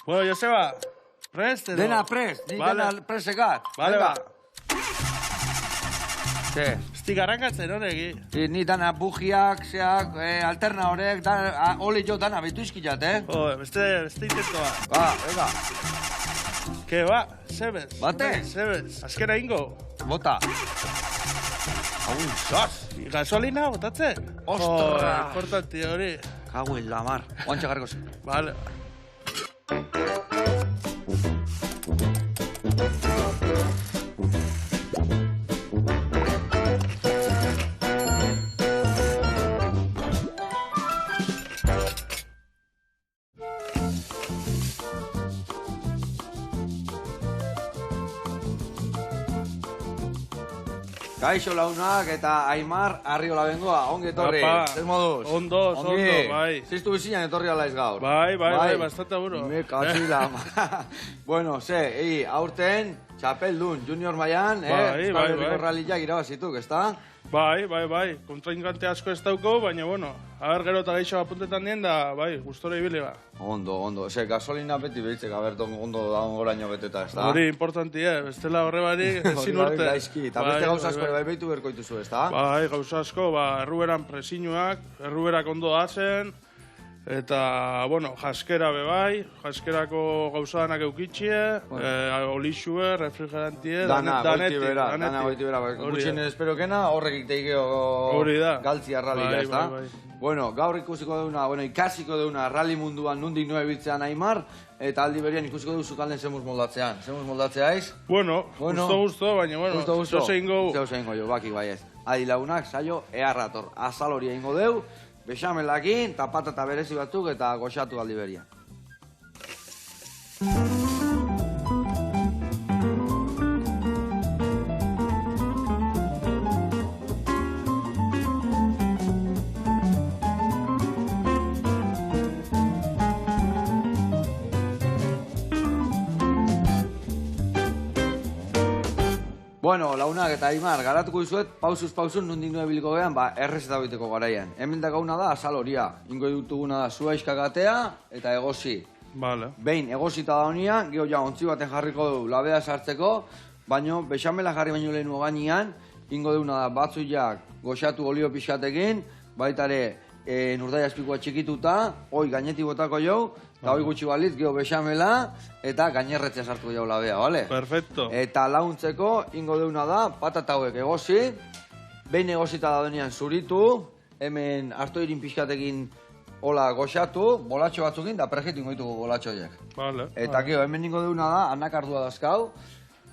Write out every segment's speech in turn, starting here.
Bueno, Joseba, prest edo? Dena prest, nik Vale. dena presekat. Vale, ba. Ze, Estik arrankatzen horregi. ni dana bujiak, zeak, alterna horrek, ole jo dana betu izkilat, Joder, beste intentoa. Ba, ega, Ke, ba, zebez. Bate. Zebez. Azkera ingo. bota. Hau, zaz. Gasolina, botatzen? Ostra. Importanti hori. Kagu en la mar. Oantxe garriko zen. Vale. Kaixo launak eta Aimar Arriola bengoa, onge etorri. Apa. Zer moduz? Ondo, bai. Ziztu bizinan etorri alaiz gaur. Bai, bastante aburo. Me katxila. Bueno, aurten, txapeldun, junior maian, Bai. ralliak irabazituk, ezta? Bai. Kontraingante asko ez dauko, baina, bueno, haber gero eta geixo apuntetan dien da, bai, gustora ibili ba. Ondo. Gasolina beti behitzek, aberton ondo da ongoraino beteta, ezta? Hori importanti, bestela horre barik ezin urte. Gaizki, eta beste gauza asko bai behitu berko dituzu, ezta? Bai, gauza asko, erruberan presinuak, erruberak ondo dazen, eta, bueno, jaskera bebai, jaskerako gauzadanak eukitxie, olixue, refrigerantie, Dana goiti bera. Gutxien esperokena, horrek ikteikeo galtzi arralia, ezta? Bai. Bueno, gaur ikasiko deuna rally munduan nundik noa ebitzean Aimar, eta aldi berian ikusiko duzu kalden zemuz moldatzean. Zemuz moldatzeaiz? Bueno, gusto, baina, bueno, zeu ingo. Zeu ingo jo, baki baiez. Adi lagunak, saio, earrator, azal hori ingo deu, bexamelakin, tapata eta berezi batzuk eta goxatu aldi berian. Bueno, launak eta Aimar, garatuko izuet, pausuz nondik nuen biliko gehan, errezeta biteko garaian. Hemen dakauna da, azal horia. Ingo dutuguna da, zua iskagatea eta egozi. Vale. Behin, egozita da honia, geho ja, ontzi baten jarriko du labea sartzeko, baino, bexamela jarri baino lehenu gainean, ingo deuna da, batzuiak goxatu olio pixatekin, baitare, nurdai azpikoa txikituta, hoi gainetik botako jau, eta hoi gutxi balitz, geho bexamela, eta gainerretzea sartuko jau labea, bale? Perfecto. Eta launtzeko, ingo deuna da, patata hauek egozi, behin egozita da denean zuritu, hemen artoirin pixkatekin hola goxatu, bolatxo batzukin, da prejitu ingo ditugu bolatxoiek. Vale. Eta geho, hemen ingo deuna da, anakardua dazkau,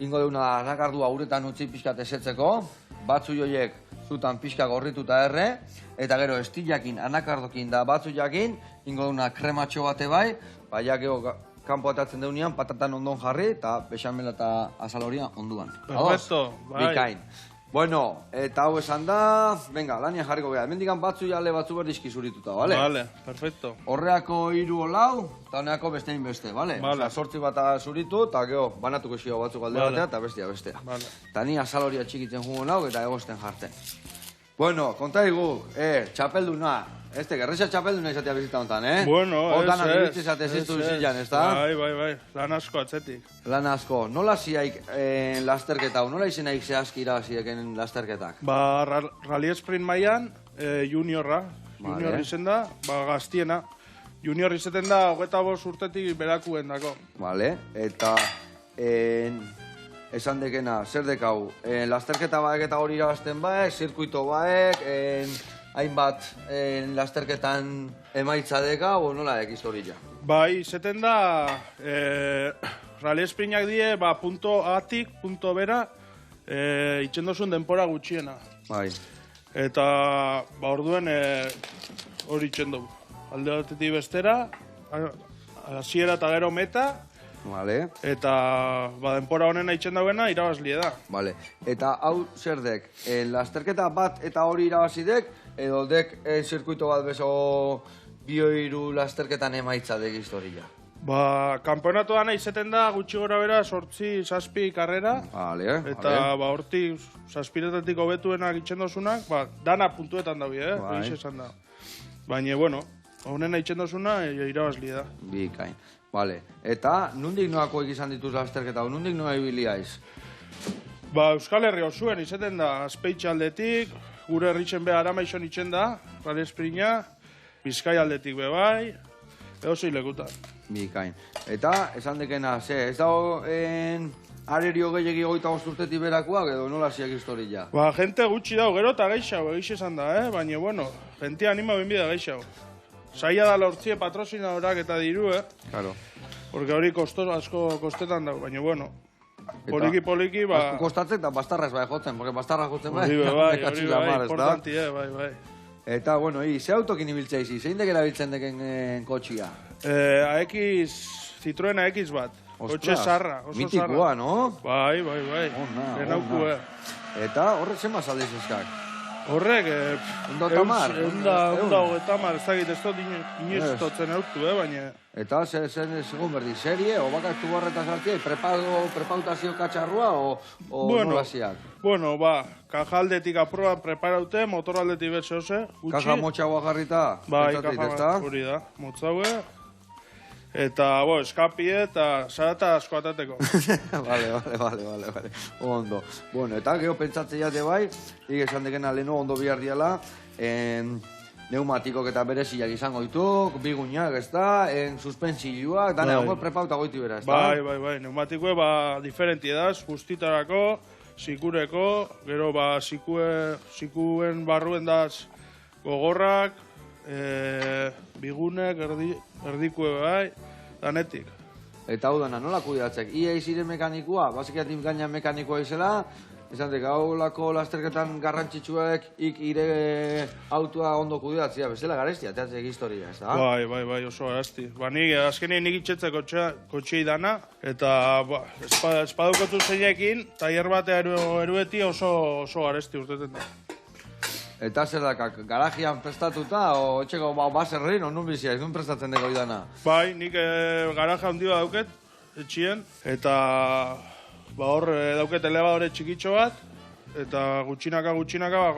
ingo deuna da, anakardua uretan utzi pixkat esetzeko, batzu joiek zutan pixka gorrituta erre, eta gero estillakin, anakardokin da batzu jakin, ingo deuna krematxo bate bai, baina geho kanpo atatzen deunean, patatan ondon jarri, eta bexamela eta azal horia onduan. Perfecto, bai. Bikain. Bueno, eta hau esan da, venga, lania jarriko beha. Mendikan batzu jale batzu berdizki zurituta, bale? Vale, perfecto. Horreako 3 olau, eta honeako bestein beste, bale? Vale. Sortzi bat zuritu, eta geho, banatuko xio batzuk alde batea, eta bestea. Vale. Eta ni azal horia txikitzen jugo nau, eta egosten jarten. Bueno, kontaigu, txapelduna. Gerreza txapelduna izatea bizita honetan, Bueno, Hotanak iritzi izate ziztu bizitzen, ez da? Bai, lan asko atzetik. Lan asko. Nola ziaik lasterketa, nola izenaik zehazki irabazieken lasterketak? Rally Sprint maian, juniorra. Junior izen da, gaztiena. Junior izeten da, 25 urtetik berakuen dako. Vale, eta esan dekena, zer dekau, lasterketa baek eta hori irabazten baek, zirkuito baek, hainbat lasterketan emaitza deka, o nola dek historia? Bai, izeten da, Rally Sprintak die, punto A-tik, punto bera, itxendozun denpora gutxiena. Bai. Eta, orduen, hori itxendo. Alde batetik bestera, hasiera eta gero meta, Vale. eta denpora honena itxen dauena irabazlie da. Vale. Eta hau zer dek, lasterketa bat eta hori irabazidek, edo dek zirkuito bat bezo bioiru lasterketan emaitza dek historia? Kampeonato dana izeten da gutxi gora bera 8-7 karrera. Vale, eta hortik 7-etatik hobetuenak itxendozunak, dana puntuetan dabi, Hoiz esan da. Baina, bueno, honena itxendozuna irabazli da. Bikain. Vale. Eta, nundik noakoek izan dituz lasterketa, nundik noa ibiliaiz? Ba, Euskal Herri osuen izaten da, Azpeitxe aldetik, gure herritzen beha Aramaixon itzen da, Rally Sprinta, Bizkai aldetik be bai, edo zei lekutan. Bikain. Eta, esan dekena, ez dago arerio gehiagi 25 urtetik berakoak, edo nola ziak historia? Ba, jente gutxi dago, gero eta geixau, egiz esan da, baina, bueno, jentia anima benbida geixau. Zaila da lortzie patrocinadorak eta diru, Claro. Porque hori asko kostetan dago, baina, bueno, poliki, ba... Asko kostatzen eta bastarra ez bai jotzen, porque bastarra jotzen bai. Hori bai, importanti, bai. Eta, bueno, ze autokin ibiltzea izi? Zein dek erabiltzen deken kotxia? Citroen AX bat. Kotxe zarra, oso mitikoa, zarra. no? Bai. Genauku, Eta horrek zema zaldiz eskak? Horrek, Ondo tamar? Onda hogetamar, ez dakit ez dut inoiz totzen eutu, baina... Eta segun berdi, serie, o bakaztu barreta zartia, prepautazio katxarrua, o nolaziak? Bueno, kaja aldetik aproba preparaute, motor aldetik betze hoze, gutxi. Kaja motxagoa jarrita? Bai, kaja hori da, motzaue. Eta, eskapie eta zarata asko atateko. Vale. Ondo. Bueno, eta geho pentsatzea jate bai, esan dekena leheno ondo bihar diala, neumatikok eta bereziak izango dituk, biguñak, ez da, suspensilioak, dane, hau prepauta goiti bera, ez da? Bai, neumatikoe, diferenti edaz, guztitarako, sikureko, gero, sikuen barruen daz gogorrak, bigunek, erdikue bai, danetik. Eta hau dana, nola kuidatzek? Ia izire mekanikua, basikeatik gaina mekanikoa izela, esan dek, hau lako lasterketan garrantzitsuek ire autua ondo kuidatzea, bezala garestia, teatzek historia, ez da? Bai, oso garazti. Nik, azkenien nik itxetze kotxei dana, eta espadukotu zeinekin, taier batea erueti oso garazti urteten da. Eta zer dakak, garajian prestatuta, o etxeko baserrein, o nun bizia, nun prestatzen dugu idana? Bai, nik garaja handi bat dauket, etxien, eta hor dauket elebadore txikitxo bat, eta gutxinaka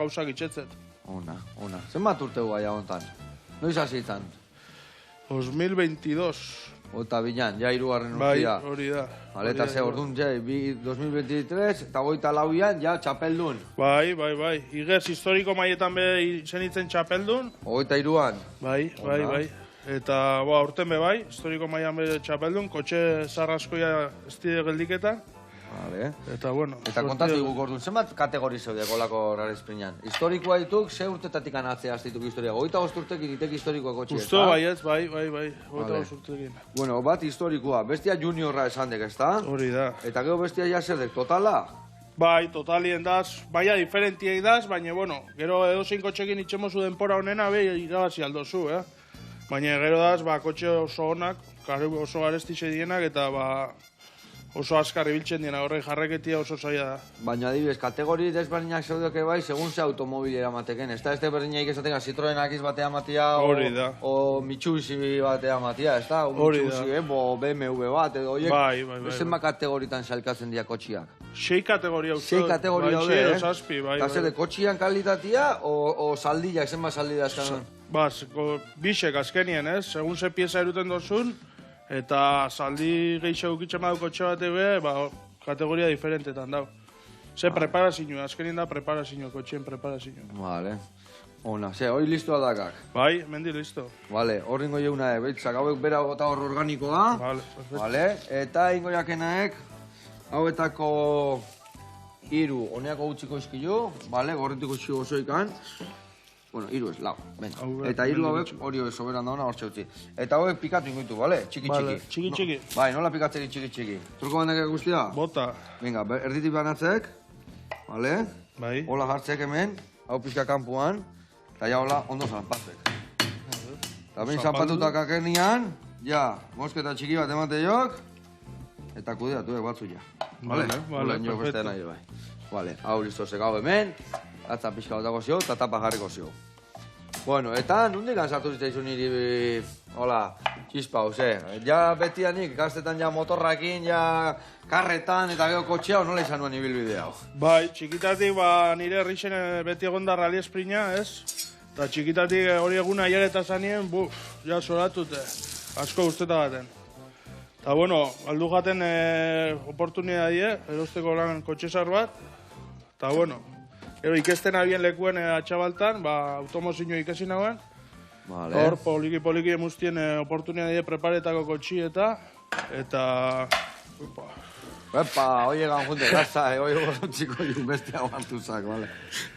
gauzak itxetzet. Ona. Zenbat urte guai hontan? Noiz hasi izan? 2022. Ota bilan, ja irugarren urtia. Bai, hori da. Vale, eta ze orduan, 2023, eta 24an, ja txapeldun. Bai. Igez historiko maietan be zenitzen txapeldun. 23an. Bai. Eta, aurten be bai, historiko maian be txapeldun, kotxe zarraskoia estide geldiketan. Vale. Eta, bueno. Eta kontatu dugu orduan, zenbat kategori zeudeak olako Rally Sprintan? Historikoa dituk, ze urtetatik anatzea aztituk historia? 25 urtekin ditek historikoa kotxe, ez da? Justo, baietz, bai. 25 urtekin. Bueno, bat historikoa, bestia juniorra esan dek, ez da? Hori da. Eta gero bestia jaserdek, totala? Bai, totalien daz, baina diferentiei daz, baina, bueno, gero edozein kotxekin itxemozu denpora honena, irabazi aldozu, Baina gero daz, kotxe oso honak, oso garestixe dienak, eta oso azkar ibiltzen dira, horrek jarreketia oso zaila da. Baina adibidez, kategori desberdinak zeudoke bai, segun ze automobilera mateken. Ez da ez desberdinak esaten Citroen AX batea matia, o Mitsubishi batea matia, ez da? Mitsubishi, BMW bat, edo horiek. Bai. Zenba kategoritan salkatzen dira kotxiak? 6 kategoria uste. 6 kategoria daude, bai. Eta zer, kotxian kalitatea, o saldiak, zenba saldida eskan? Bisek azkenien, ez? Segun ze pieza eruten dozun, eta zaldi gehiago ukitzen badu kotxe bat kategoria diferentetan dau. Ze preparazioa, azkenien da preparazioa, kotxien preparazioa. Vale. Ona, hori listo aldakak? Bai, mendi listo. Vale, hor ingo jeuna, behitzak, hauek bera gota hor organikoa. Vale, eta ingo jakenaek, hauetako iru, honeako gutxiko izkilu, vale, gorrituko txio osoikan. Bueno, iru ez, lau, venga. Eta iru hauek hori soberan dauna hor txautzi. Eta hauek pikatu ingoitu, bale? Txiki. Bai, nola pikatzeri txiki. Truko bandek guztia? Bota. Venga, erditik banatzek, bale? Bai. Hola jartzek hemen, hau pixka kanpuan, eta ja hola ondo zanpatzek. Eta behin zanpatutak akenian, ja, mosketa txiki bat emate jok, eta kudeatu batzu ja. Bale, perfecto. Bale, hau listozek hau hemen, atza pixka batako zio, eta tapa jarriko zio. Bueno, eta nundik ansatu zitzaizun niri, hola, txispa, ja betianik, gaztetan ja motorrakin, ja karretan, eta gero kotxea, nola izan nuen ibilbide hau? Bai, txikitatik, nire herrixen beti egon da Rally Sprinta, ez? Eta txikitatik hori eguna aier eta zanien, ja zoratute, asko guzteta baten. Eta, bueno, aldu jaten oportunidadie, erosteko lan kotxesar bat. Eta, bueno, gero ikesten abien lekuen atxabaltan, automozio ikasi nagoen. Hor, poliki emuztien oportunidadie preparetako kotxi eta... Epa, hoi egan junte, gaza, hoi gorrotziko beste aguantuzak, bale.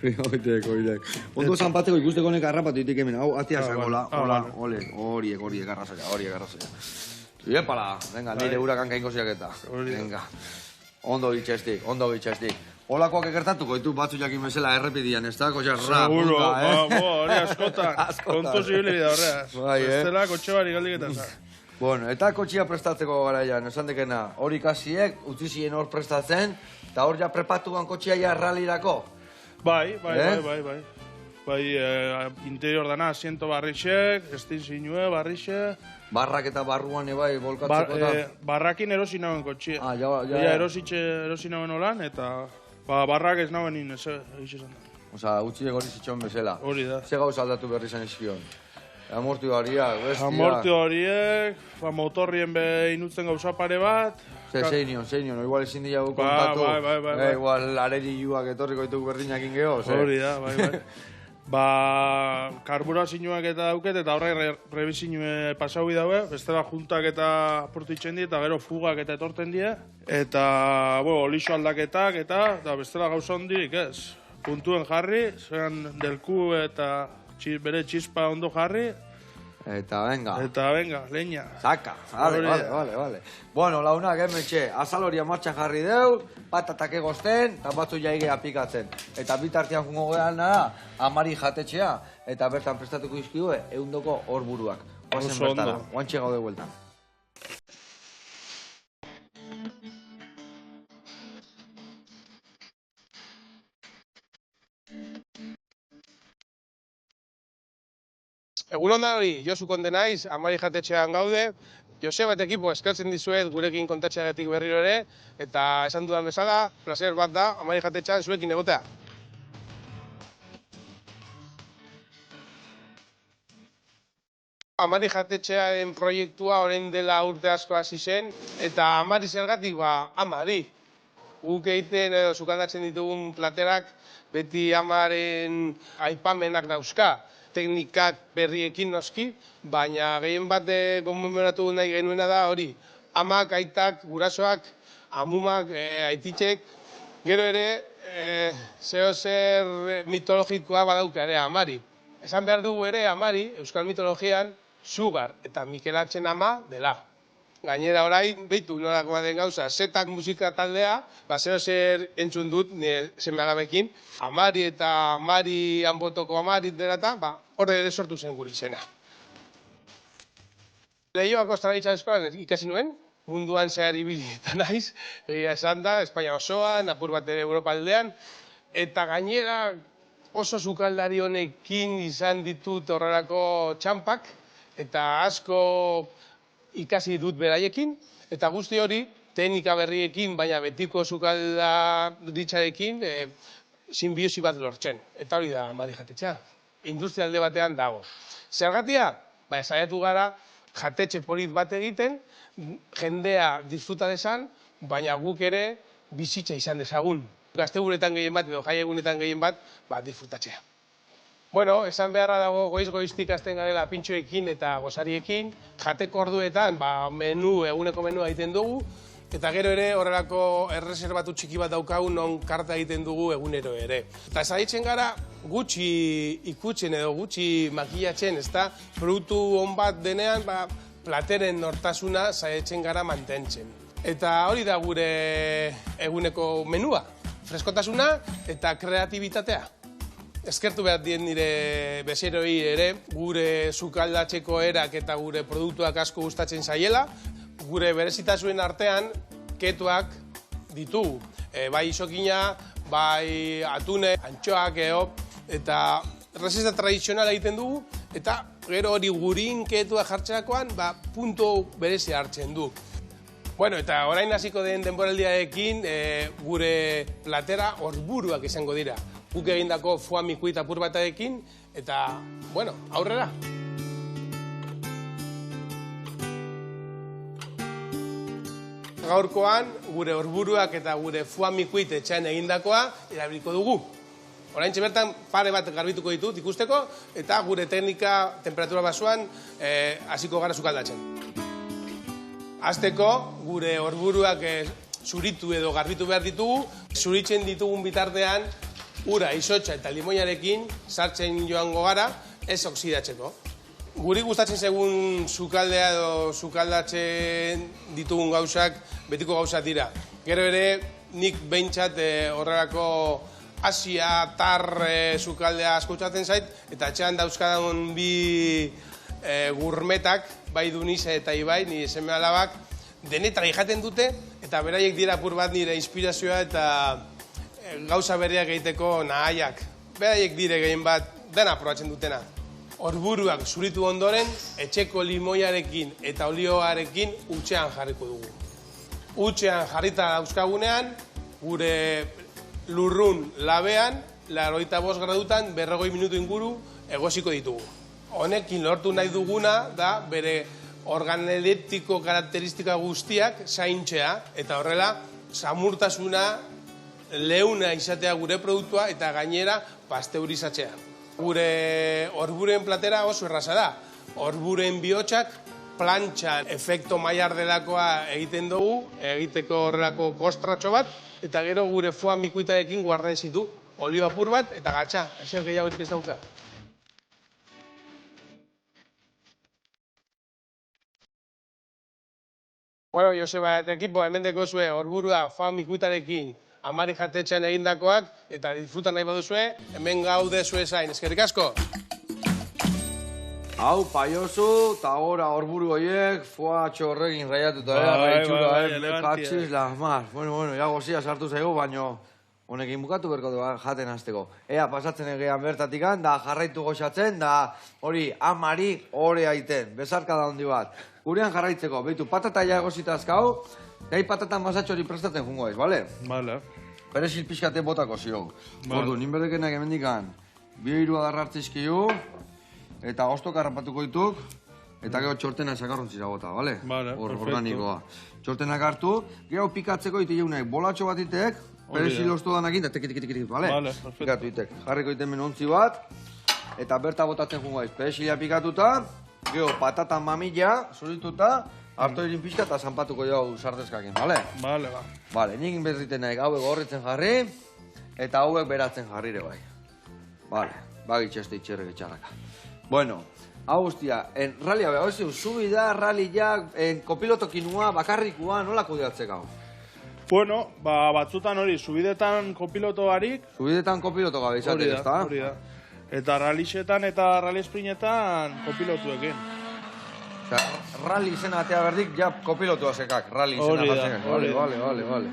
Oidek. Ondo zanpatzeko ikusteko nek arrapatu ditik hemen, hau, atia zagola, horiek arrazoia. Iepala, venga, nire hurakan kainko ziaketa. Venga, ondo bitxestik. Holakoak egertatuko ditu batzu jakin bezala errepidian, ez da? Kotxe rap, seguro, hori askotan. Kontu zibili da horreaz. Ez dela kotxe bari galdiketan za. Bueno, eta kotxia prestatzeko garaian, esan dekena, hori kasiek, utzi ziren hor prestatzen, eta hor ja prepatuan kotxia ja ralirako. Bai. Interior dana, asiento barrixek, estin zinue, barrixe. Barrak eta barruan ebai bolkatzeko eta... Barrakin erosi nagoen kotxia. Erosi nagoen olan, eta barrak ez nagoen inez, egizizan. Osa, utziek hori zitxon bezala. Hori da. Ze gauza aldatu berri zen izkion. Amortioariak, bestia. Amortioariek, motorrien inutzen gauza pare bat. Zeinion, igual ezin diago kontatu. Bai. Igual areriluak etorriko ditugu berdinakin geho, ze? Hori da, bai. Karburazioak eta dauket, eta horre rebizinue pasau daue, bestela juntak eta apurtitzen die, eta gero fugak eta etorten die. Eta, olixo aldaketak eta bestela gauza hondirik ez. Puntuen jarri, zean delku eta bere txispa ondo jarri. Eta venga, leña. Saka, vale. Bueno, launak hementxe, azal horia martxan jarri deu, patatak egozten, eta batzu jaigea pikatzen. Eta bitartean jungo gehan nara, amari jatetxea, eta bertan prestatuko izkidue, eundoko hor buruak. Oazen bertara, guantxe gaude bueltan. Egun ondan hori, Josu kondenaiz, amari jatetxean gaude. Joseba eta ekipo eskertzen dizuet gurekin kontatxeagatik berriro ere, eta esan dudan bezala, placer bat da, amari jatetxean zuekin egotea. Amari jatetxearen proiektua orain dela urte asko hasi zen, eta amari zergatik, amari. Guk egiten edo sukaldatzen ditugun platerak, beti amaren aipamenak dauzka. Teknikak berriekin noski, baina gehien bat konmemoratu nahi genuena da hori. Amak, aitak, gurasoak, amumak, aititzek, gero ere zer mitologikoa badauka ere amari. Esan behar dugu ere amari, euskal mitologian, Sugar eta Mikelatzen ama dela. Gainera orain, behitu nolako baden gauza, Zetak musika taldea, zer entzun dut semagabekin, amari eta amari hanbotoko amari dela eta, horre ere sortu zen guri izena. Leioako ostalaritza eskolan ikasi nuen, munduan zehar ibili eta naiz, egia esan da, Espainia osoan, apur bat ere Europa aldean, eta gainera oso sukaldari honekin izan ditut horrelako txampak, eta asko ikasi dut beraiekin, eta guzti hori teknika berriekin, baina betiko sukaldaritzarekin sinbiosi bat lortzen. Eta hori da amari jatetxea. Industrialde batean dago. Zergatia? Saiatu gara jatetxe polit bat egiten, jendea disfruta desan, baina guk ere bizitza izan dezagun. Gaztegunetan gehien bat edo jaiegunetan gehien bat, disfrutatzea. Bueno, esan beharra dago goiz-goiztik hasten garela pintxoekin eta gozariekin, jateko orduetan eguneko menua egiten dugu, eta gero ere horrelako erreserbatu txiki bat daukagu non karta egiten dugu egunero ere. Eta saiatzen gara gutxi ikutzen edo gutxi makillatzen, ezta produktu on bat denean plateren nortasuna saiatzen gara mantentzen. Eta hori da gure eguneko menua, freskotasuna eta kreatibitatea. Eskertu behar dien nire bezeroi ere, gure sukaldatzeko erak eta gure produktuak asko gustatzen zaiela. Gure berezitasuen artean, ketoak ditugu. Bai isokina, bai atune, antxoak, eta rezeta tradizionala egiten dugu, eta gero hori gurin ketoa jartzerakoan, punto berezi hartzen du. Bueno, eta orain hasiko den denboraldiarekin, gure platera horburuak izango dira. Guk egindako foie mikuit apur batarekin, eta, bueno, aurrera! gaurkoan gure orburuak eta gure fuamikuit etxean egindakoa erabiliko dugu. Oraintxe bertan pare bat garbituko ditut ikusteko eta gure teknika temperatura basuan hasiko gara sukaldatzen. Hasteko gure orburuak zuritu edo garbitu behar ditugu, zuritzen ditugun bitartean ura, izotxa eta limoiarekin sartzen joango gara ez oksidatzeko. Guri gustatzen segun sukaldea edo sukaldatzen ditugun gauzak betiko gauzak dira. Gero ere nik behintzat horrelako Asia, tar sukaldea asko gustatzen zait eta etxean dauzkadan bi gurmetak, bai Dunize eta Ibai, nire seme alabak, denetara jaten dute eta beraiek dira apur bat nire inspirazioa eta gauza berriak egiteko nahiak. Beraiek dire gehien bat dena probatzen dutena. Orburuak zuritu ondoren, etxeko limoiarekin eta olioarekin utxean jarriko dugu. Utxean jarrita dauzkagunean, gure lurrun labean, 85 gradutan, 40 minutu inguru egosiko ditugu. Honekin lortu nahi duguna da bere organoleptiko karakteristika guztiak zaintzea eta horrela samurtasuna leuna izatea gure produktua eta gainera pasteurizatzea. Gure orburen platera oso erraza da. Orburen bihotxak plantxan efekto mailar delakoa egiten dugu, egiteko horrelako kostratxo bat, eta gero gure foa mikuitarekin guarden zitu, olio apur bat eta gatsa, ezer gehiago ez dauka. Bueno, Joseba eta ekipo, hemen dekozue orburua foa mikuitarekin amari jatetxean egindakoak, eta disfrutan nahi baduzue, hemen gaude zue zain, eskerrik asko! Hau, paiozu, eta gora orburu horiek, foa txorrekin raiatuta, katxiz las más. Bueno, ya gozia sartu zaigu, baino honekin bukatu berko jaten hasteko. Ea, pasatzen egean bertatikan, da jarraitu goxatzen, da hori amari hori aiten, bezarka da hondi bat. Gurean jarraitzeko, behitu patata ja egozitazkau, gai patata masatxo hori prestatzen jungo ez, bale? Bale. Perezil pixkate botako zion. Ordu, ninberdekenak emendikan, bi-hiru adarra hartzizkiu, eta ostok harrapatuko dituk, eta gero txortena sakarrontzira bota, bale? Bale, perfecto. Organikoa. Txortenak hartu, gero pikatzeko ite jaunek, bolatxo bat itek, perezil osto danakin, eta tiki, bale? Bale, perfecto. Pikatu itek. Jarriko iten menontzi bat, eta berta botatzen jungo ez. Perezila pikatuta, gero patata mamilla, zurituta, harto irin pixka eta zanpatuko jau sartezkakin, bale? Bale, ba. Bale, nik berriten nahi hauek gorritzen jarri, eta hauek beratzen jarrire bai. Bale, bagitxeste itxerrek etxarraka. Bueno, hau guztia, rallia beha, hau subida, ralliak, kopilotokinua, bakarrikua, nola kudeatzek hau? Bueno, batzutan hori, subidetan kopiloto barik. Subidetan kopiloto gabe izaten, ez da? Hori da. Eta rallixetan eta rally esprinetan kopilotuekin. Osea, rally izena atea berdik, ja kopilotua sekak, rally izena jatzen. Vale.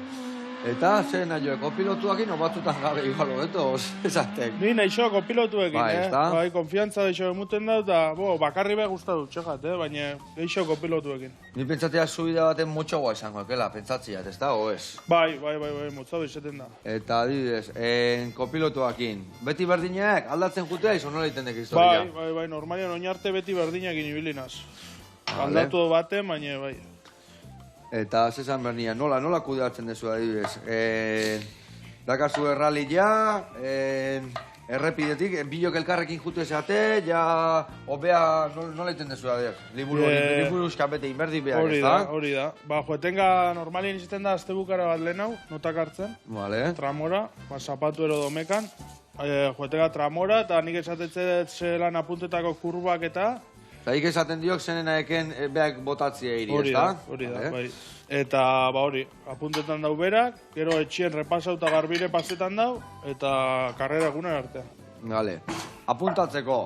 Eta, zen nahi kopilotuakin, batzutan gabe igual hobeto, esatek. Ni naixo kopilotuekin, Bai, ezta? Bai, konfiantza deixo emuten dut, eta bakarri beha gustatu txekat, baina naixo kopilotuekin. Ni pentsatea subida baten motxogoa izango, ekela, pentsatziat, ez da, o ez? Bai, motzatu izaten da. Eta adibidez, kopilotuakin, beti berdinak aldatzen jutea izo nola iten dek historia? Bai, normalian oinarte beti berdinekin ibilinaz. Vale. Aldatu baten, baina bai. Eta zesan bernia, nola kudeatzen dezu adibidez? Dakazu errali ja, errepidetik, bilok elkarrekin jutu esate, ja, obea, nola iten dezu adibidez? Liburu eskapete inberdi behar, ez da? Hori da. Joetenga normalien izaten da azte bukara bat lehen hau, notak hartzen. Vale. Tramora, zapatu ero domekan. Joetenga tramora, eta nik esatetzen zelan apuntetako kurbak eta... Zaik esaten diok zenena eken beak botatzia iri, ez da? Hori da, bai. Eta, hori, apuntetan dau berak, gero etxien repasau eta garbire pasetan dau, eta karrera egunen artean. Gale. Apuntatzeko,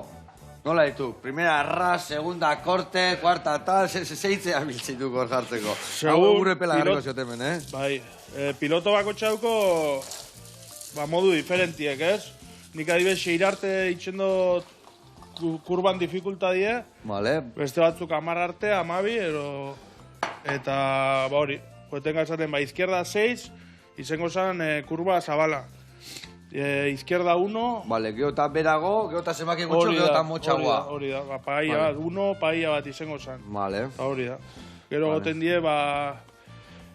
nola ditu? Primera ras, segunda korte, cuarta tal, zeitzea biltzitu jartzeko. Hau gure pela garriko ziotemen, Bai, piloto bako txauko, modu diferentiek, ez? Nik adibes, seirarte itxendo kurban dificultadie, vale. Beste batzuk 10 arte, 12, eta hori, joetenga esaten, izquierda 6, izango zen kurba zabala. Izquierda 1... Vale, geota berago, geota zemaki gutxo, geota motxagoa. Hori da, paella bat, 1 paella bat izango zen. Vale. Hori da. Gero goten die,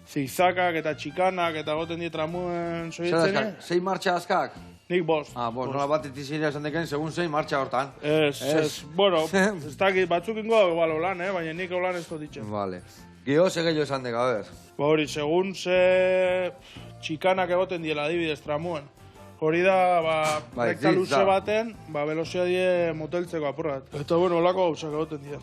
zigzakak eta txikanak eta goten die tramuen soietzen. Zein martxa azkak? Nik bost. Bost, nola bat etizira esan deken, segun zein martxa hortan. Bueno, ez dakit, batzuk ingo igual holan, baina nik holan ez dut ditzen. Vale. Gio, ze gehiago esan deka, a ber. Hori, segun ze txikanak egoten diela adibidez tramuen. Hori da, rekta luze baten, velozia die moteltzeko apurrat. Eta bueno, holako gauzak egoten dira.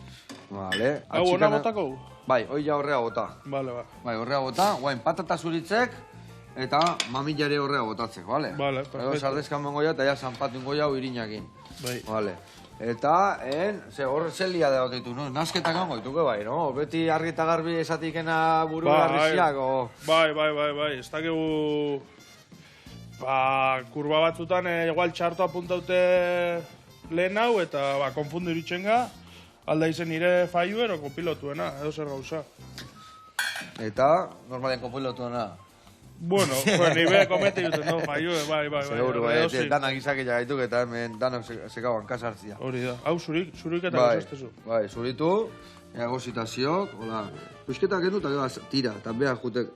Vale. Hau, hona botako? Bai, hoi ja horrea bota. Vale, ba. Bai, horrea bota, guain patata zuritzek, eta mamillare horrea botatzek, vale? Vale, perfecto. Ego sardezkan bengoia eta ja zanpatu ingoia hau irinakin. Bai. Vale. Eta, horre zelia da ditu, no? Nasketak gango dituke bai, no? Beti argi eta garbi esatikena buru garriziak, o... Bai, ez dakigu... kurba batzutan, igual txarto apuntaute lehen hau, eta konfundu iritzen ga, alda izen nire faiu ero kopilotuena, edo zer gauza. Eta, normalen kopilotuena? Bueno, nire komete juten dugu faiu, bai. Seguro, danak izak ega gaituk eta hemen danok sekauan kasartzia. Hori da, hau zurik eta gozaztezu. Bai, zuritu, egozitaziok, hola, puisketak gendu eta tira, eta behar jutek,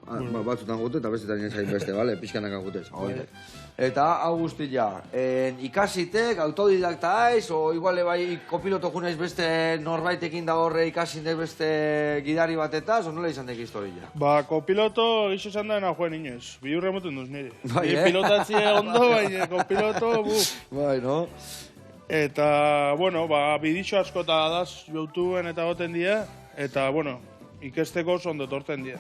batzutan jute eta bestetan nien beste, bale? Pixkanak jutez. Eta hau guztia, ikasitek, autodidakta aiz, o iguale bai kopiloto junaiz beste norbaitekin da horre ikasindek beste gidari batetaz, o nola izan dek historia? Kopiloto gixo esan da joen inez, biurre moten duz nire. Pilotatzie ondo, baina kopiloto, Bai, no? Eta, bueno, bidixo askota daz YouTubeen eta goten die, eta, bueno, ikesteko oso ondo torten die.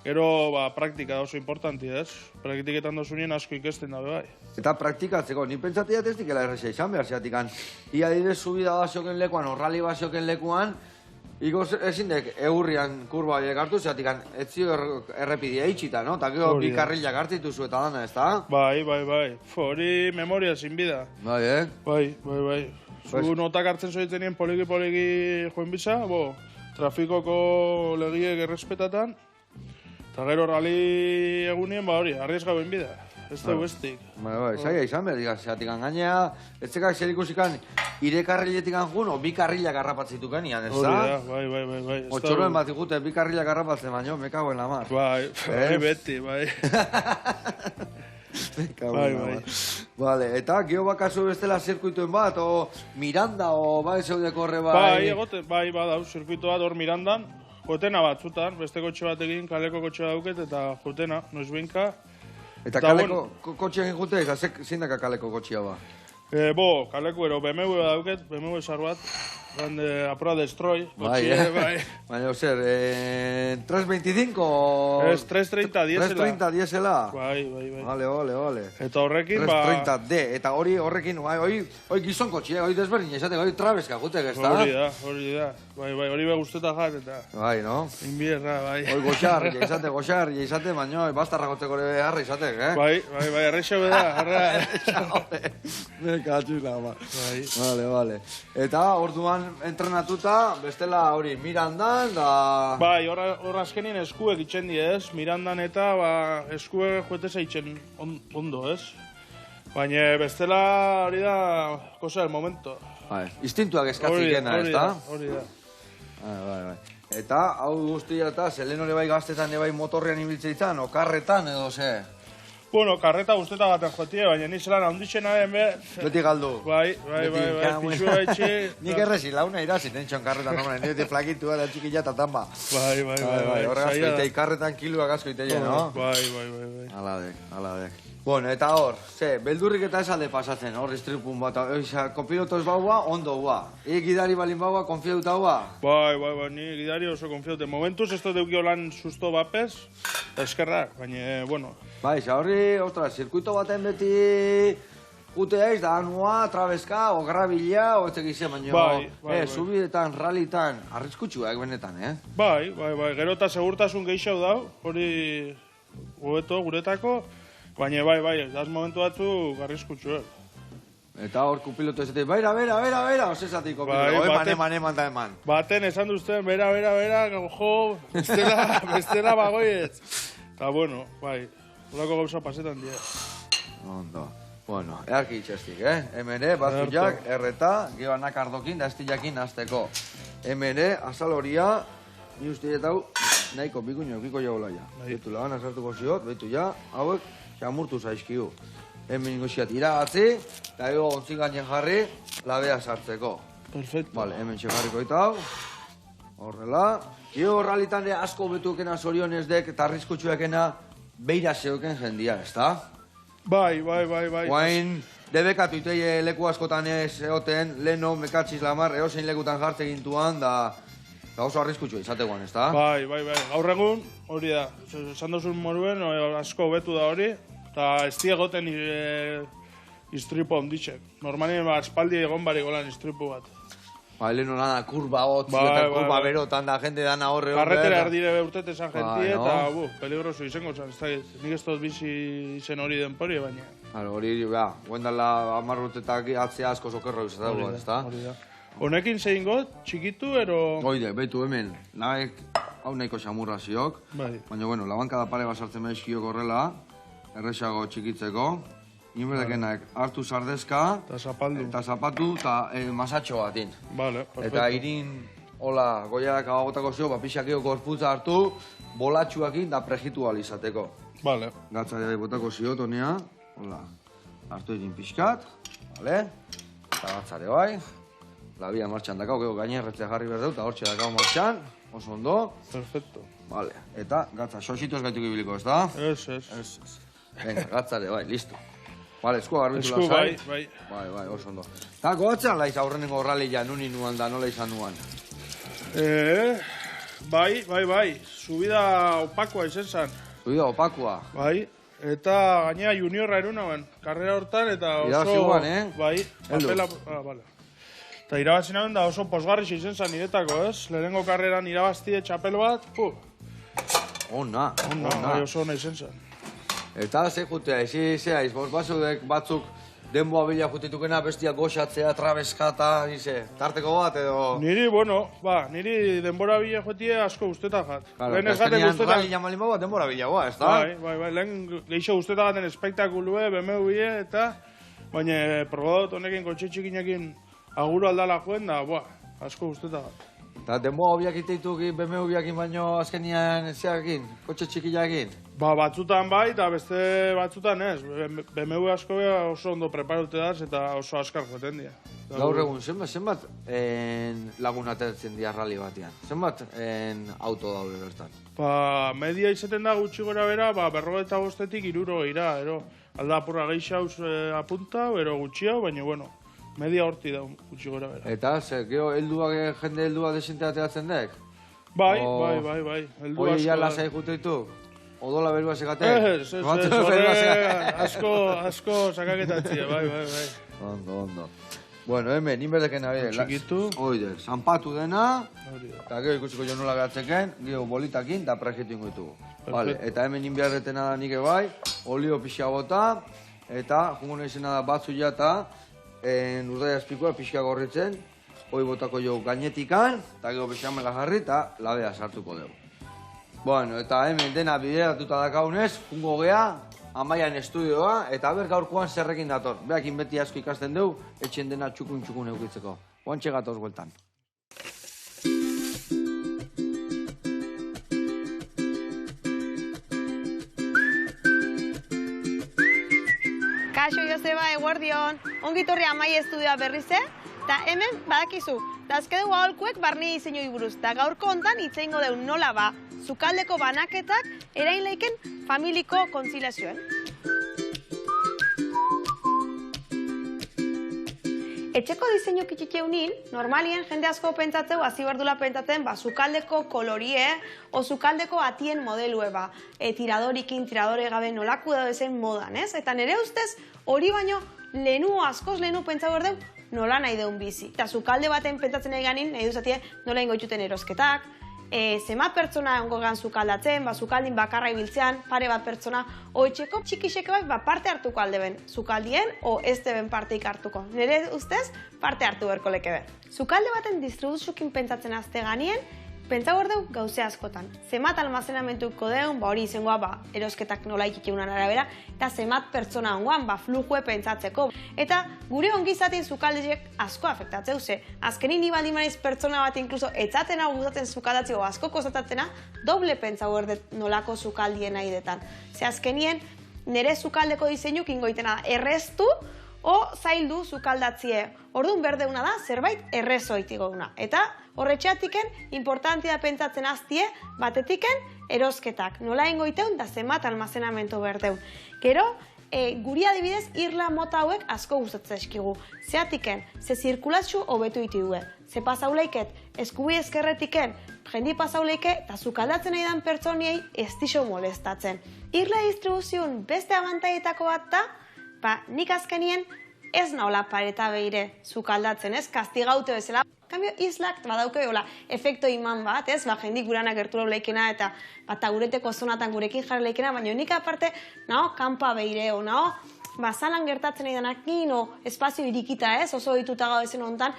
Gero, praktika oso importanti, ez? Praktiketan dozunien asko ikesten dabe bai. Eta praktikatzeko, ni pentsatia ez dikela errexea izan behar zeatikan. Ia direz subida bazioken lekuan, orrali bazioken lekuan, iko ezin dek eurrian kurba horiek hartu zeatikan, ez zio errepidia itxita, no? Eta gero bi karrilak hartituzu eta dana, ez da? Bai. Hori memoria zinbida. Bai, Bai. Zu notak hartzen zoitzen nien poliki joen bisa, trafikoko legiek errespetatan, eta gero rali egunien, hori, arriesga ben bida. Ez da bestik. Bai, zaila izan behar, digaz, zeatikan gainea, ez zekak zer ikusikan, ire karriletikan jun, o bi karrilak harrapatzituken ian, ez da? Hori da, bai. Otxoruen bat ikute, bi karrilak harrapatzen baino, me cago en la mar. Bai, beti, bai. Bai. Vale, eta geho bakazu bestela zirkuituen bat, o Miranda, o bai zeudeko horre bai... Bai, badau, zirkuitu bat hor Mirandan, jotena batzutan, beste kotxe batekin, kaleko kotxe dauket, eta jotena, noiz behinka. Eta kaleko kotxeak jute, eta zein daka kaleko kotxea ba? Kaleko ero, BMW dauket, BMW sar bat, grande, apura destroy. Bai, baina, zer, 325 o... Ez, 330 diesela. 330 diesela? Bai. Vale. Eta horrekin, 330D, eta horrekin, hori gizon kotxea, hori desberdin, esate, hori trabeska jutek, ez da? Hori da. Bai, hori be guztetan jar, eta... Bai, no? Inbierra, bai. Hori goxar, izate, baina, bastarra goteko ere harra izatek, eh? Bai, errexo beda, harra. Katxuna, ba. Vale. Eta, orduan entrenatuta, bestela hori Mirandan, da... Bai, hor azkenien eskuek itxen die, ez? Mirandan eta, eskuek juetez eitzen ondo, ez? Baina bestela hori da, cosa del momento. Bai, instintuak eskatzikena, ez da? Hori da. Bai. Eta, hau guztia eta, zelen hori bai gaztetan, bai motorrean ibiltzeitzan, o karretan, edo ze? Bueno, karreta guzteta baten jotie, baina ni zelan handitxena den be... Beti galdu. Bai, pixua etxe... Nik errezi launa irazin, entxon karretan, nomaren, nire flakitua da txikilla eta tamba. Bai. Horre asko itei, karretan kiluak asko itei, no? Bai. Aladek. Bueno, eta hor, beldurrik eta esalde pasatzen, hor, istripun bat, kopilotoz baua, ondo hua. Gidari balin baua, konfiauta hua? Bai, ni gidari oso konfiaute. Momentuz ez da deukio lan susto bapez, eskerrak, baina, bueno. Bai, horri, zirkuito baten beti jute eiz, da anua, trabeska, o grabila, o ez egizia, baina, subidetan, ralitan, arriskutsuak benetan, Bai, gero eta segurtasun gehiago dau, hori guretako, baina bai, daz momentu batzu garrizkutsu, Eta hor kupilotu ez bera, osesatiko pilotu, eman. Baten esan duzten, bera, jo, bestela bagoietz. Eta bueno, bai, horako gauza pasetan dira. Ondo. Bueno, earki itxestik, Hemen batzuak, erreta, gero anakardokin, da estilakin azteko. Hemen azal horia, ni uste hau, nahiko bikuño eukiko jaula ja. Betu lagana sartuko ziot, betu ja, hauek xamurtu zaizkiu. Hemen ingo ziat iragatzi, eta ego ontzi gainen jarri, labea sartzeko. Perfecto. Vale, hemen txegarriko eta hau. Horrela. Io horralitan asko betukena zorionez dek, eta arriskutsuekena beira zeuken jendia, ezta? Bai. Guain, debekatu itei leku askotan ez egoten, leno, mekatziz lamar, eosein lekutan jartze gintuan, da oso arriskutsu izategoan, ezta? Bai. Gaur egun, hori da. Esan duzun moruen, asko betu da hori, eta ez egoten istripu onditxek. Normalien espaldi egon bari golan istripu bat. Ba, leno lana, kurba hotz, eta kurba berotan da, jende dana horre horre. Karretera erdire beurtet esan jentie, eta peligroso izango zen. Nik ez dut bizi izen hori denpori, baina. Hori, guendala 10 urtetak atzea asko sokerro izateko, ezta? Hori da. Honekin zein got, txikitu, ero... Oide, betu hemen, nahek, hau nahiko xamurra ziok. Bai. Baina, bueno, labankada pare basartzen behizkiok horrela, erresago txikitzeko. Inberdekenak hartu sardezka, eta zapatu, eta masatxo batin. Vale, perfecto. Eta irin, hola, goiarak agotako zio, pixakio gorputza hartu, bolatxuakin da prejitu alizateko. Vale. Gatzari botako zio, tonea, hola, hartu irin pixkat, vale, eta gatzare bai, labia martxan dakau, gero gainerretzea jarri berdeu, eta hortxe dakau martxan, oso ondo. Perfecto. Vale, eta gatza, sosito ez gaituk ibiliko, ez da? Ez. Venga, gatzare bai, listo. Vale, esku garbitu Esku, bai. Bai, oso ondo. Eta goatzen laiz aurrenengo horralila nuni nuan da, nola izan nuan? Bai. Subida opakoa izen zan. Subida opakua? Bai. Eta gainea juniorra eruna ben, karrera hortan, eta oso... Irabazi guan, Bai, papela... Vale. Eta irabazi naben da oso posgarri izen zan niretako, ez? Lehenengo karreran irabaztie txapel bat, Ona. Bai, oso ona izen zan. Eta ze jutea, ezi zeaiz, batzuk denboa bila jutetukena bestia goxatzea, trabeskata, tarteko bat edo... Niri denbora bila juetie asko usteta jat. Claro, azkenean rali jamalin bat denbora bila goa, ez da? Bai, lehen geixo usteta gaten espektakulue, BMW eta... Baina probadot honekin kotxe txikinekin aguro aldala joen da, asko usteta gat. Eta denboa hobiak iteituk BMW-biakin baino azkenian zeakin, kotxe txikiakin? Batzutan bai, eta beste batzutan ez. BMW asko oso ondo preparute daz eta oso askar joten dira. Gaur egun, zenbat lagun atertzen dira rally batean? Zenbat auto daude bertan? Media izaten da gutxi gora bera, 55-etik 60 ero. Alda apurra geixauz apunta, ero gutxia, baina bueno. Media horti da gutxi gora bera. Eta, gero, jende heldua desente ateratzen dek? Bai. Hoi ja lasai juteitu? Odola berua segate? Ez, asko sakaketatzia, bai. Ondo. Bueno, hemen, inberdeken ari. Txikitu. Oide, zanpatu dena, eta gero ikusiko jo nola behatzeken, gero bolitakin, eta prejitu ingoitugu. Vale, eta hemen inbiarretena da nike bai, olio pixa bota, eta jungo izena da batzu jata, urdai azpikoa pixka gorritzen, hoi botako jo gainetikan, eta gero bexamela jarri, eta labea sartuko dugu. Bueno, eta hemen dena bideratuta dakaunez, jungo gea, Amaian estudioa, eta ber gaurkoan zerrekin dator. Beakin beti asko ikasten dugu, etxen dena txukun eukitzeko. Oantxe gatoz bueltan. Kaixo Joseba, eguerdion. Ongitorri Amai estudioa berrize, eta hemen badakizu. Dazkedegu aholkuek barni diseinoi buruz, eta gaurko hontan hitz egingo dugu nola ba, sukaldeko banaketak erain leiken familiko kontziliazioen. Etxeko diseinu kitxikeunin, normalien jende asko pentsatzeu, hasi berdula pentsatzen, sukaldeko kolorie, o sukaldeko atien modelue ba. Tiradorikin, tiradore gabe nolaku da ezen modan, ez? Eta nire ustez, hori baino, askoz lehenu pentsau berdeu, nola nahi deun bizi. Eta sukalde baten pentsatzen nahi ganin, nahi duzatie nola ingoituten erosketak, zema pertsona ongo gan sukaldatzen, sukaldin bakarra ibiltzean, pare bat pertsona, oitxeko txikiseke bat parte hartuko alde ben, sukaldien o ez deben parteik hartuko. Nire ustez, parte hartu berko leke ben. Sukalde baten distribuzukin pentsatzen azte ganien, Pentsa hor deu gauze askotan. Zemat almazenamentuko deun, hori izangoa, erosketak nola ikikeunan arabera, eta zemat pertsona ongoan, flujue pentsatzeko. Eta gure ongizatin sukaldiek asko afektatzeu, ze azkenin ni baldin maiz pertsona bat inkluso etzaten hau gustatzen sukaldatzeko asko kostatzena, doble pentsa hor dut nolako sukaldien nahi detan. Ze azkenien, nire sukaldeko diseinuk ingoitena erreztu, o zaildu sukaldatzie. Orduan berdeuna da, zerbait errezoitiko duna. Eta horretxeatiken, importantia pentsatzen aztie, batetiken erosketak. Nola ingoiteun da zemat almazenamento berdeun. Gero, guri adibidez, irla mota hauek asko gustatzen eskigu. Zeatiken, ze zirkulazio hobetu iti due. Ze pasauleiket, eskubi eskerretiken, jendi pasauleike, eta sukaldatzen nahi dan pertsoniei ez dixo molestatzen. Irla distribuzioan beste abantaietako bat da, nik azkenien ez nahola pareta behire sukaldatzen, ez? Kastigaute bezala. Kambio, islak badauke efekto iman bat, ez? Jendik gurana gertu leikena eta gureteko zonatan gurekin jarri leikena, baina nik aparte, kanpa behire, zalan gertatzen nahi danakin, espazio irikita, ez? Oso dituta gau ezen honetan,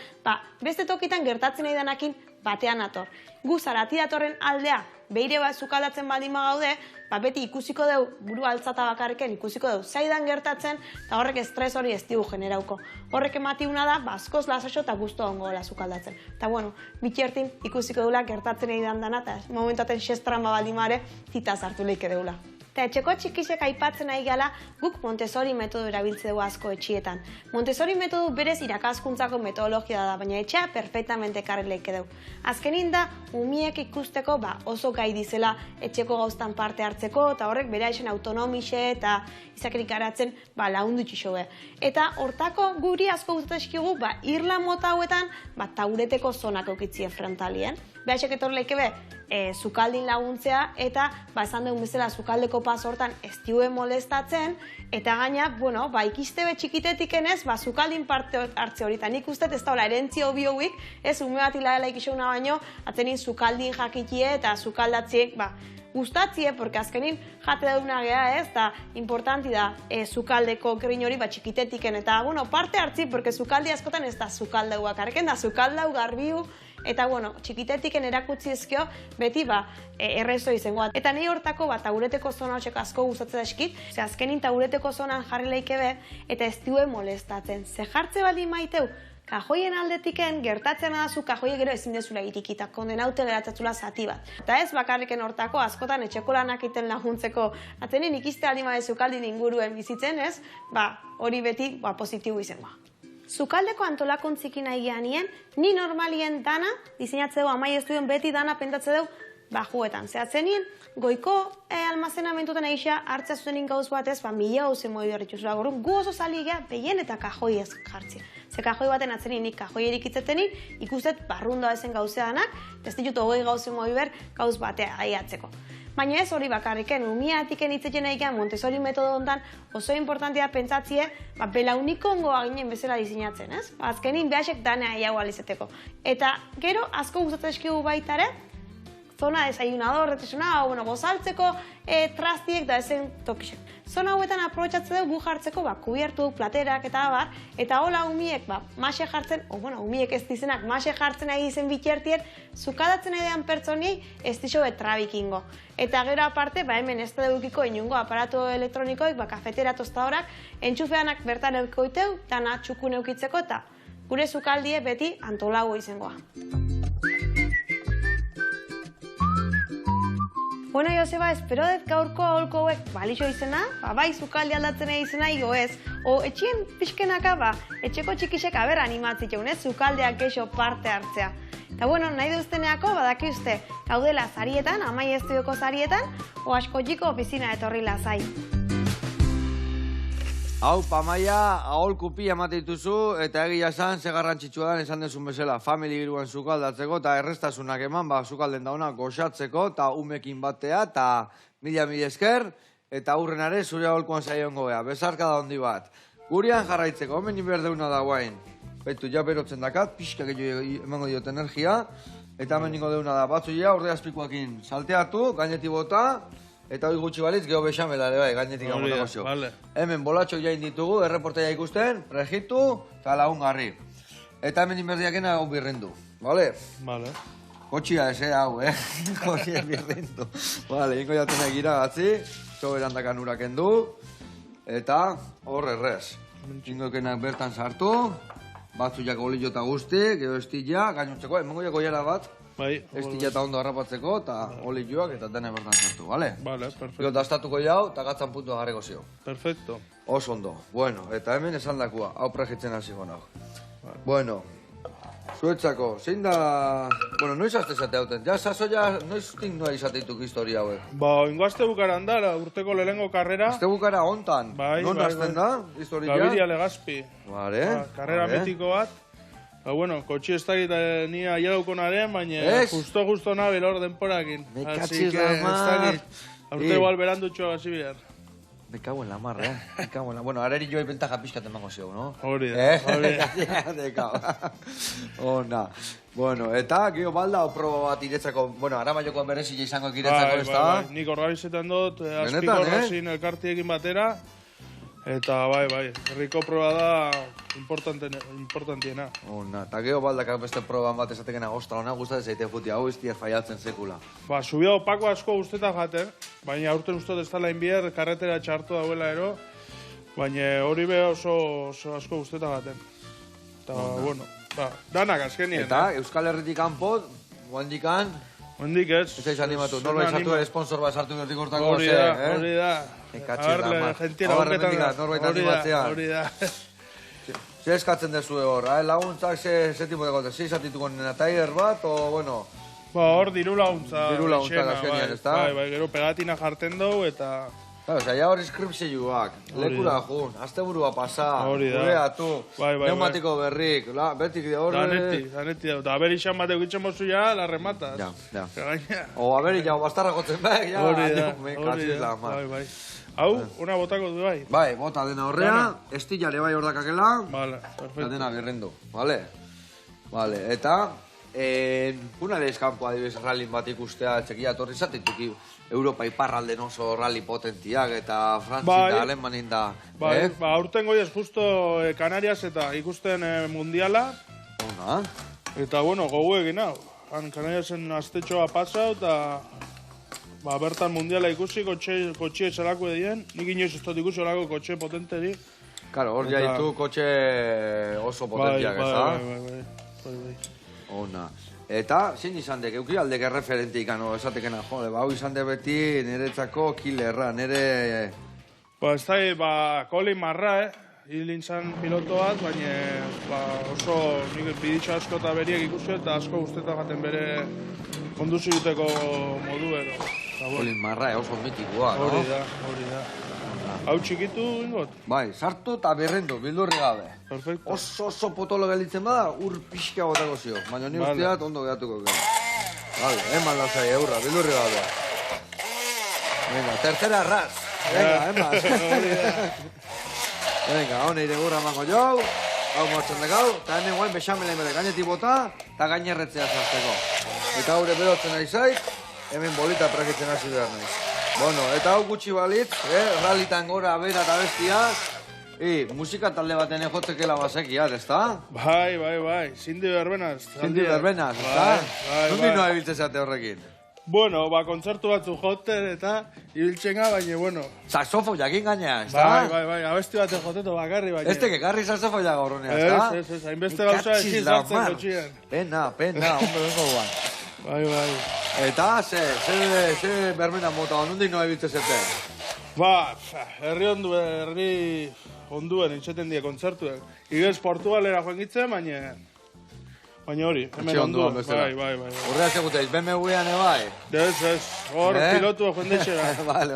beste tokitan gertatzen nahi danakin batean ator. Gu zarati datorren aldea, behire bat sukaldatzen baldin gaude, beti ikusiko deu, buru altzata bakarriken ikusiko deu, zaidan gertatzen, eta horrek estres hori ez digu generauko. Horrek ematiuna da, askoz lasaxo eta guztu ongo gola sukaldatzen. Eta bueno, bitxertin ikusiko deula gertatzen egin dana, eta momentuaten xestran baldin mare, tita zartu leike deula. Eta etxeko txikisek aipatzen nahi gala, guk Montessori metodo erabiltze dugu asko etxietan. Montessori metodo berez irakaskuntzako metodologia da, baina etxea perfectamente karri leike dugu. Azkenin da, umiek ikusteko oso gai dizela etxeko gauztan parte hartzeko, eta horrek bera esen autonomixe eta izakerik garatzen laundu txixobe. Eta hortako guri asko gustatzen eskigu, irla mota hauetan, taureteko zonak eukitzie frontalien. Behasek etor leike sukaldin laguntzea, eta esan dugun bezala sukaldeko pas hortan ez diue molestatzen, eta gaina, ikistebe txikitetiken ez, sukaldin parte hartze hori, eta nik uste ez da erentzio bioik, ez ume bat hilaela ikisuna baino, atzenin sukaldin jakikie eta sukaldatziek, gustatzie, porque azkenin jate dauna geha ez, eta importanti da sukaldeko grin hori txikitetiken, eta parte hartzi, porque sukaldi askotan ez da sukaldau bakarken, da sukaldau garbiu, eta txikitetiken erakutzi ezkio, beti errezo izangoa. Eta nahi hortako taureteko zona hotxek asko gustatzen eskit, ze azkenin taureteko zonan jarri leikebe, eta ez diue molestatzen. Ze jartze baldin maiteu, kajoien aldetiken gertatzen adazu kajoie gero ezin dezula irikita, kondenaute geratzatzula zati bat. Eta ez bakarriken hortako, askotan etxeko lanak iten laguntzeko, atzenin ikiste aldima sukaldin inguruen bizitzen, ez? Hori beti positibo izangoa. Sukaldeko antolakontzikin nahi gehanien, ni normalien dana, diseinatze dugu, amai ez duen beti dana pentatze dugu, bajuetan. Zehatzenien, goiko almazenamentutan egisa hartzea zuzenin gauz batez, 1000 gauzen moi berritxuzua. Gorun, gu oso zali geha, behien eta kajoi ez jartzea. Ze kajoi baten atzenin, nik kajoi erikitzetenin, ikustet barrunda ezen gauzeanak, ez ditut 20 gauzen moi ber gauz batea aiatzeko. Baina ez hori bakarriken, umiatiken hitzetzen egin Montessori metodo hontan oso importantia pentsatzie, belauniko ongoa ginen bezala diseinatzen, ez? Azkenin behasek dana aiago alizeteko. Eta gero, asko gustatzen eskigu baitare, zona desayunador, gozaltzeko trastiek da ezen tokixek. Zona hauetan aprobetxatze dugu gu jartzeko, kubiertu, platerak eta abar, eta hola umiek, mase jartzen, umiek ez dizenak, mase jartzen ari izen bitxertien, zukadatzen edean pertsoniei ez dixo betrabikingo. Eta gero aparte, hemen ez da dukiko inungo aparatu elektronikoik, kafetera tostadorak, entxufeanak bertan eukoiteu, dana txukun eukitzeko, eta gure zukaldie beti antolago izangoa. Bueno, Joseba, espero dut gaurko aholko hauek balixo izena, bai zukaldi aldatzen izena igo ez, o etxien pixkenaka, etxeko txikisek aber animatzit jaun ez, zukaldeak geixo parte hartzea. Eta bueno, nahi duzteneako, badaki uste, gaudela zarietan, amai estudioko zarietan, o askotxiko ofizina etorri lazai. Hau, Pamaia, aholku pila emateituzu, eta egia esan, ze garrantzitsua da esan dezun bezala, family giruan sukaldatzeko, eta errestasunak eman, sukalden dauna goxatzeko, eta umekin batea, eta mila esker, eta aurrenare zure aholkuan zaiongo beha, bezarka da hondi bat. Gurian jarraitzeko, hemen inberdeuna da guain. Baitu, ja berotzen dakat, pixka gehiago emango diot energia, eta hemen ningo deuna da, batzu ja, urde azpikoakin salteatu, gainetik bota, eta hori gutxi balitz, geho bexamela ere bai, gainetik amotako zio. Hemen bolatxok jain ditugu, erreportaia ikusten, prejitu eta lagungarri. Eta hemen inberdiakena hau birrendu, bale? Bale. Kotxia eze hau, Kotxia birrindu. Vale, ingo jaten egira gatzi, soberandakan uraken du, eta hor errez. Ingokenak bertan sartu, batzuak olio eta guzti, gero estilla, gainontzeko, emango jako jara bat, Bai, estilla eta ondo harrapatzeko, eta olioak eta dena bertan sartu, bale? Vale, Gero perfecto. dastatuko jau, eta gatzan puntua garreko zio. Perfecto. Oso ondo. Bueno, eta hemen esan dakua, hau prajitzen hasiko nago. Bueno, zuetzako, zein da... Bueno, noiz azte zate hauten? Ja, sasoia, noiz noa izateituk historia hauek? Ba, ingoazte bukaran da, urteko lehengo karrera. Azte bukara hontan, Bai, non bai, azten bai. da, historia? Gabiria Legazpi. Vale, Karrera vale. mitiko bat. Ba, bueno, kotxi ez dakit ni aielauko naren, baina Ez? justo nabil hor denporakin. Me Así cachis que la ez mar. dakit. Aurte igual berandutxo hasi behar. Me cago en la mar, Me cago en la... Bueno, areri joai bentaja pixkat emango zeu, no? Hori da, hori da. De cago. Ona. Bueno, eta, gero balda, proba bat iretzako... Bueno, Aramaioko berezile izango iretzako, ez da? Nik organizetan dut, azpiko Benetan, horrazin elkartiekin batera. Eta bai, herriko proba da importantiena. Ona, eta gero baldakak beste proban bat esatekena gozta hona gustatzen zaite futi, hau iztier faiatzen sekula. Ba, subida opako asko guztetan jaten, baina aurten uste ez dela inbier, karretera txartu dauela ero, baina hori be oso asko guztetan jaten. Eta, bueno, ba, danak azkenien. Eta, Euskal Herritik kanpo, guandikan, Hondik ez. ez aiz animatu, norbait sartu ere sponsor bat sartu berdik hortako, Hori da. Ekatxe da, ma. Gentiera Hau horretan errendikat, norbait animatzea. Hori da. Ze eskatzen dezu hor, laguntzak ze tipo de gote, ze izatituko nena tailer bat, o, bueno... Ba, hor diru laguntza. Diru laguntza gehixena, azkenean, ezta? Bai, gero pegatina jarten dugu eta... Claro, osea, ja hor inskripzioak, lekura jun, asteburua pasa, Hori da. gureatu, Bai, neumatiko berrik, betik de hor... Danetik da. Eta haber izan bateu gitzen mozu ja, la rematas. Ja. Gaina. O, aberi, ja, bastarra gotzen behar, ja, Hori da, me hori katxiz da. la mar. Bai. Hau, una botako du bai. Bai, bota dena horrea, estillare bai hordakakela, Vale, eta perfecto. dena birrendu, vale? Vale, eta... Kuna deskampo adibidez rallin bat ikustea, txekia torri zatituki Europa iparralden oso rally potentiak eta Frantzin Bai. da, Alemanin da, Bai, ba, aurten goiez justo Canarias eta ikusten mundiala, Ona, eta bueno, gogu egin hau. Han Canariasen astetxoa pasau, eta ba, bertan mundiala ikusi, kotxe zelako edien, nik inoiz ez dut ikusi olako kotxe potenteri. karo, hor Eta- jaitu kotxe oso potentiak, ez da? Bai. Ona. Eta, zein izan dek, euki aldek erreferente ikano, esatekena, jode, ba, hau izan dek beti niretzako killerra, nire... Ba, ez da, ba, Colin Marra, hil intzan piloto bat, baina ba, oso nik biditxo asko eta beriek ikusi eta asko guztetan jaten bere konduzi duteko modu ero. Eta, bueno, Colin Marra, oso mitikoa, no? hori da. Hau txikitu ingot? Bai, sartu eta birrendu, bildurri gabe. Perfecto. Oso potolo gelditzen bada, ur pixka botako zio. Baina ni Vale. usteat ondo gehatuko gara. Vale, eman lasai, eurra, bildurri gabe. Venga, tercera ras. Venga, eman. Venga, hone ire gurra emango jau. Hau motzen dekau, eta hemen guain bexamela emere gainetik bota, eta gainerretzea zarteko. Eta haure berotzen nahi zait, hemen bolita prakitzen hasi behar naiz. Bueno, eta hau gutxi balitz, rallitan gora, bera eta bestia, musika talde baten ejotzekela basekiat, ezta? Bai. Zindi berbenaz. Zindi berbenaz, ezta? Bai. Nundi noa ibiltzen zate horrekin? Bueno, ba, kontzertu batzu joten eta ibiltzenga, baina, bueno. Saxofo jakin gaina, ezta? Bai, abesti baten joteto bakarri, baina. Ez teke garri saxofo jaga horronea, ezta? Ez, hainbeste gauza ezin sartzen kotxien. Pena, hombre, bengo guan. Bai. Eta, ze bermena mota, nundik noa ibiltzen zate? Ba, herri onduen itxeten die kontzertuek. Igez Portugalera joan gitzen, baina hori, hemen Etxe onduan onduen. bezala. Bai. Horrea seguteiz, BMW-an ebai? Ez, hor pilotu joan ditxera. Vale.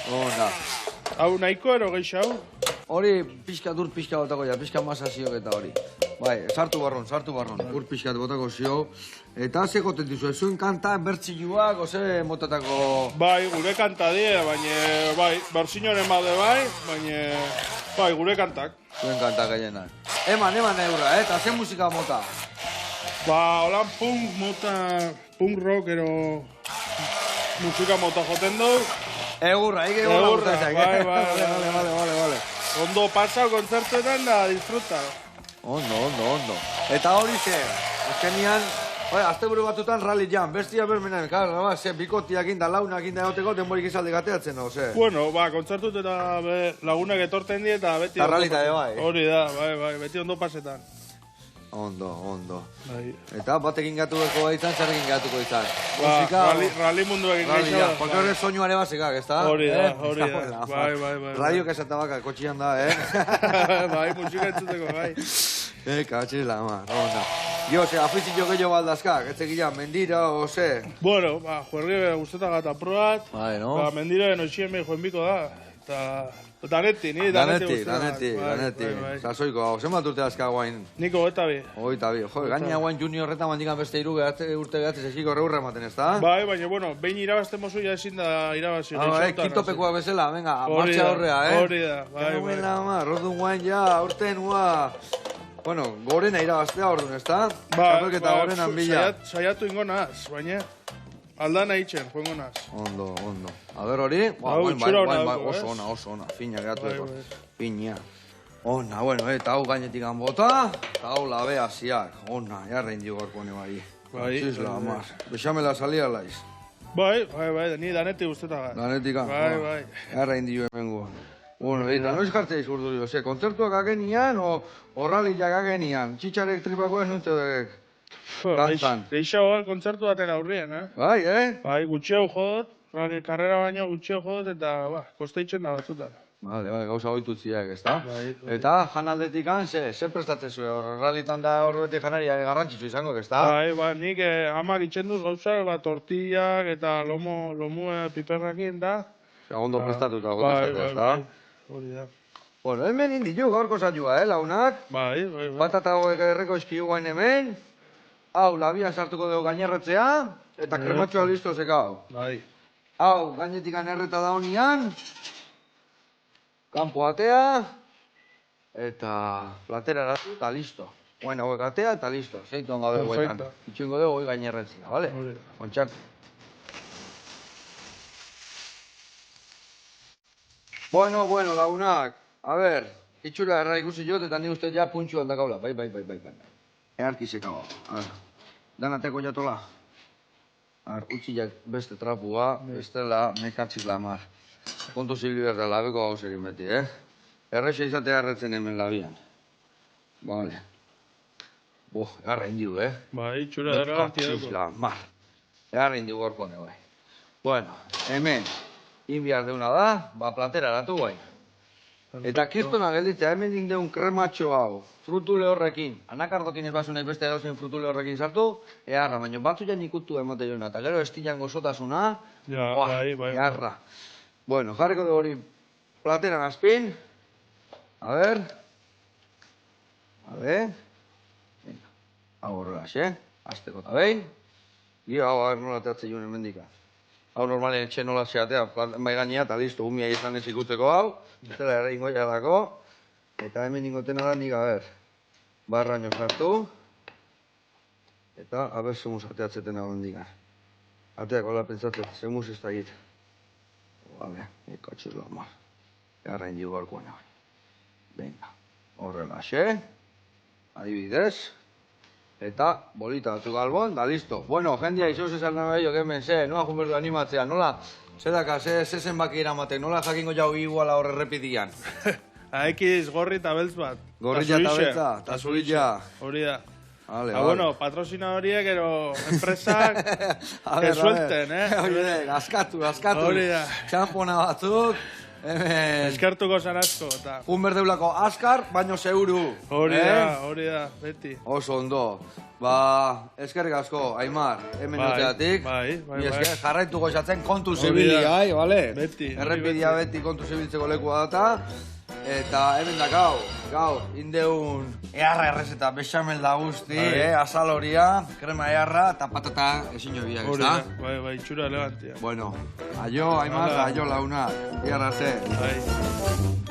Onda. Hau nahiko ero geixo hau? Hori pixka botako ja, pixka masazioak eta hori. Bai, sartu barron, ur pixkat botako zio. Eta ze goten dizu, zuen kanta bertziluak, oze motatako... Bai, gure kanta die, baina, bai, berzinoren bade baina, bai, gure kantak. Zuen kanta gehienak. Eman eurra, eta ze musika mota? Ba, holan punk rock ero musika mota joten du. Egurra, Egurra, bai. Vale. Ondo pasau kontzertuetan da disfruta. Ondo. Eta hori ze, azkenian, Asteburu batutan rally jam, bestia bermenen, claro, ze bikotiak inda, launak inda egoteko, denborik izalde gateatzen, no, ze. Bueno, kontzertut eta lagunak etorten die eta beti... Eta ralita bai. Hori da, bai, beti ondo pasetan. Ondo. Bai. Eta batekin gatuko izan, zerrekin gatuko izan. Musika, rally munduak rally jam, porque horre soinuare basekak, ez da? Hori da. Bai. Radio kesatabaka, kotxian da, Bai, musika entzuteko, bai. Katxiz la mar, onda. Jo, ze, afizio gehiago baldazkak, ez egia, mendira, ose. Bueno, juerri guztetak gata proat. Bai, no? Mendira noixien behi joen biko da. Eta Daneti Daneti. Zazoiko, hau, zenbat urte azka guain? Niko, eta bi. Oita bi, jo, gaina guain juniorretan mandikan beste urte gehatze zesiko reurra ematen, ez da? Bai, baina, bueno, behin irabazten mozu ja ezin da irabazi. Kintopekua bezala, venga, martxa horrea, Hori da, bai. Rodun guain ja, urten ua... Bueno, gorena irabaztea orduan, ez da? Ba, gorenan bila. Saiatu ingo naz, baina... Aldana itxen, joango naz. Ondo. A ber hori, oso ona, fina geratu fina. Ona, bueno, eta hau gainetik bota, eta hau labe hasiak. Ona, jarra indi gorpone bai. Txisla, amar. Bexamela salia laiz. Bai, ni Daneti guztetagat. Danetika? Bai. Jarra indi jo hemengo. Bueno, eta noiz jartzeiz urdurio, ze, kontzertuak agenian, o ralliak agenian? Txitxarek tripakoa ez nute dek? Kantan. Geixagoan kontzertu baten aurrien, Bai, Bai, gutxeo jodot, karrera baino gutxeo jodot, eta, kosta itxen da batzutan. Vale, gauza goitutziak, ez da? Bai. Eta janaldetik ze prestatzen zuen, rallitan da horretik janaria garrantzitsu izango, ez da? Bai, nik amak itxen duz gauzak, tortillak eta lomu piperrakin da. Ondo prestatuta gota ez da? Hori da. Bueno, hemen inditu gaurko zailua, launak? Bai. Patata goek erreko eskiu guain hemen. Hau, labia sartuko dugu gainerretzea, eta krematxoa listo zekau. Bai. Hau, gainetik erreta da honian. Kampo atea. Eta platera eratu, eta listo. Guain hauek atea, eta listo. Zeitu honga dugu etan. Itxuingo dugu goi gainerretzea, bale? Kontxak. Bueno, lagunak. A ber, itxura erra ikusi jot, eta ni uste ja puntxu handakaula. Bai. Earki zekago. Danateko jatola. Utsi jak beste trapua, bestela mekatzik lamar. Kontu zibili berda labeko gauz egin beti, Errexe izatea erretzen hemen labian. Vale. Egarra indiu, Bai, txura dara garantia dugu. Lamar. Egarra indiu gorpone, bai. Bueno, hemen, inbiar deuna da, platera eratu bai. Eta kirtona gelditzea, hemen indeun krematxo hau, frutule horrekin. Anakardokin ez basu nahi beste edozein frutule horrekin sartu, eharra, baina batzu jan ikutu emote joan, eta gero estilan gozotasuna, bai. eharra. Bueno, jarriko dugu hori plateran azpin. A ver. Hau horregaz, azteko eta behin. Gio, hau nola teatzen joan emendika. Hau normalen etxe nola zeatea, bai gainea, eta listo, umia izan ez ikuteko hau. Zela ere ingo jadako. Eta hemen ingotena da nik, barraino sartu. Eta, zemuz ateatzeten hau mendika. Ateak hola pentsatzen, zemuz ez da egit. Vale, ikatxuz lama. Garra indi gorkoan hau. Venga, horrela, adibidez. Eta bolita batzuk albon, da listo. Bueno, jendia izuz esan nahi jo, hemen nola junberdu animatzea, nola? Zedaka, zezen baki eramatek, nola jakingo jau iguala horre repidian? Ekiz gorri eta beltz bat. Gorri eta beltza, eta zuritza. Hori da. Vale. Bueno, patrozina horiek, ero enpresak que suelten, Oye, askatu. Hori da. Txampona batzuk. Eskertuko zan asko, eta... Junberdeulako askar, baino zeuru. Hori da, beti. Oso ondo. Eskerrik asko, Aimar, hemen uteatik. Bai. Jarraitu gozatzen kontu zibili, bale? Beti. Errepidia beti kontu zibiltzeko lekua data. Eta hemen da gaur, indeun eharra errezeta, bexamel da guzti, azal horia, krema eharra eta patata ezin jo biak, ez da? Bai, txura elegantia. Bueno, aio, Aimar, aio launa, eharra arte. Bai.